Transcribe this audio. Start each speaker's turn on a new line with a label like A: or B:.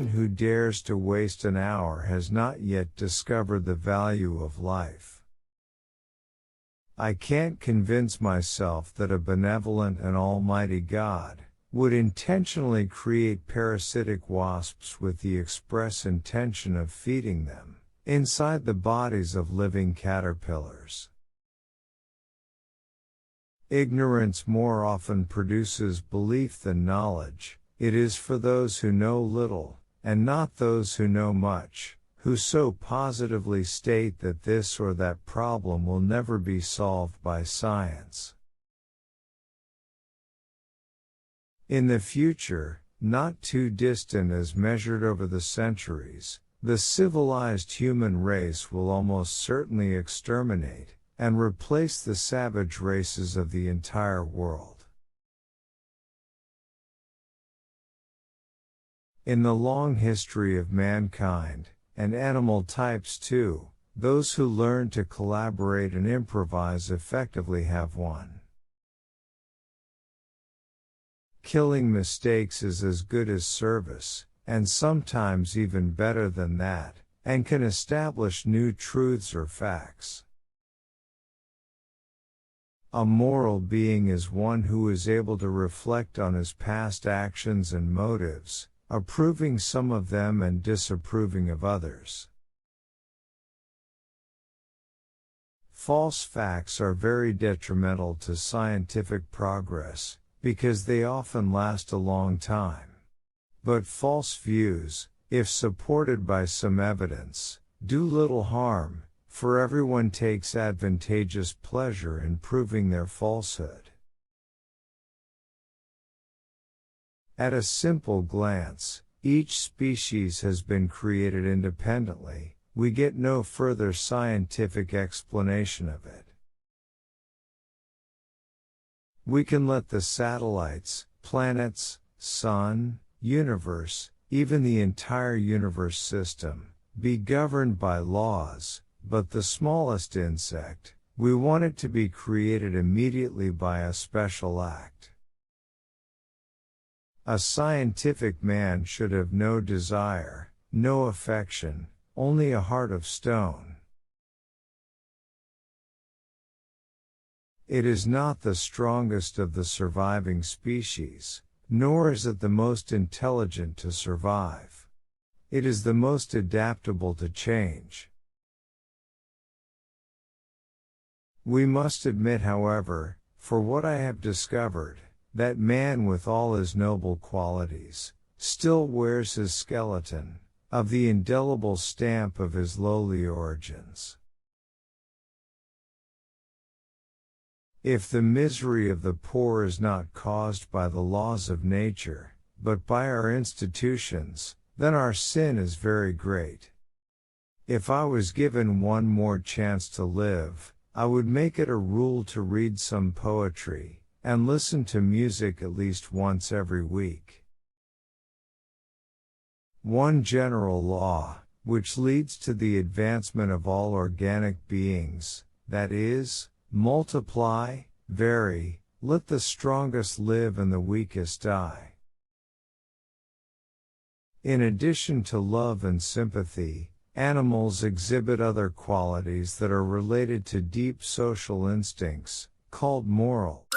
A: man who dares to waste an hour has not yet discovered the value of life. I can't convince myself that a benevolent and almighty God would intentionally create parasitic wasps with the express intention of feeding them inside the bodies of living caterpillars. Ignorance more often produces belief than knowledge. It is for those who know little, and not those who know much, who so positively state that this or that problem will never be solved by science. In the future, not too distant as measured over the centuries, the civilized human race will almost certainly exterminate and replace the savage races of the entire world. In the long history of mankind, and animal types too, those who learn to collaborate and improvise effectively have won. Killing mistakes is as good as service, and sometimes even better than that, and can establish new truths or facts. A moral being is one who is able to reflect on his past actions and motives, approving some of them and disapproving of others. False facts are very detrimental to scientific progress, because they often last a long time. But false views, if supported by some evidence, do little harm, for everyone takes advantageous pleasure in proving their falsehood. At a simple glance, each species has been created independently. We get no further scientific explanation of it. We can let the satellites, planets, sun, universe, even the entire universe system, be governed by laws, but the smallest insect, we want it to be created immediately by a special act. A scientific man should have no desire, no affection, only a heart of stone. It is not the strongest of the surviving species, nor is it the most intelligent to survive. It is the most adaptable to change. We must admit, however, for what I have discovered, that man with all his noble qualities, still wears his skeleton, of the indelible stamp of his lowly origins. If the misery of the poor is not caused by the laws of nature, but by our institutions, then our sin is very great. If I was given one more chance to live, I would make it a rule to read some poetry, and listen to music at least once every week. One general law, which leads to the advancement of all organic beings, that is, multiply, vary, let the strongest live and the weakest die. In addition to love and sympathy, animals exhibit other qualities that are related to deep social instincts, called moral.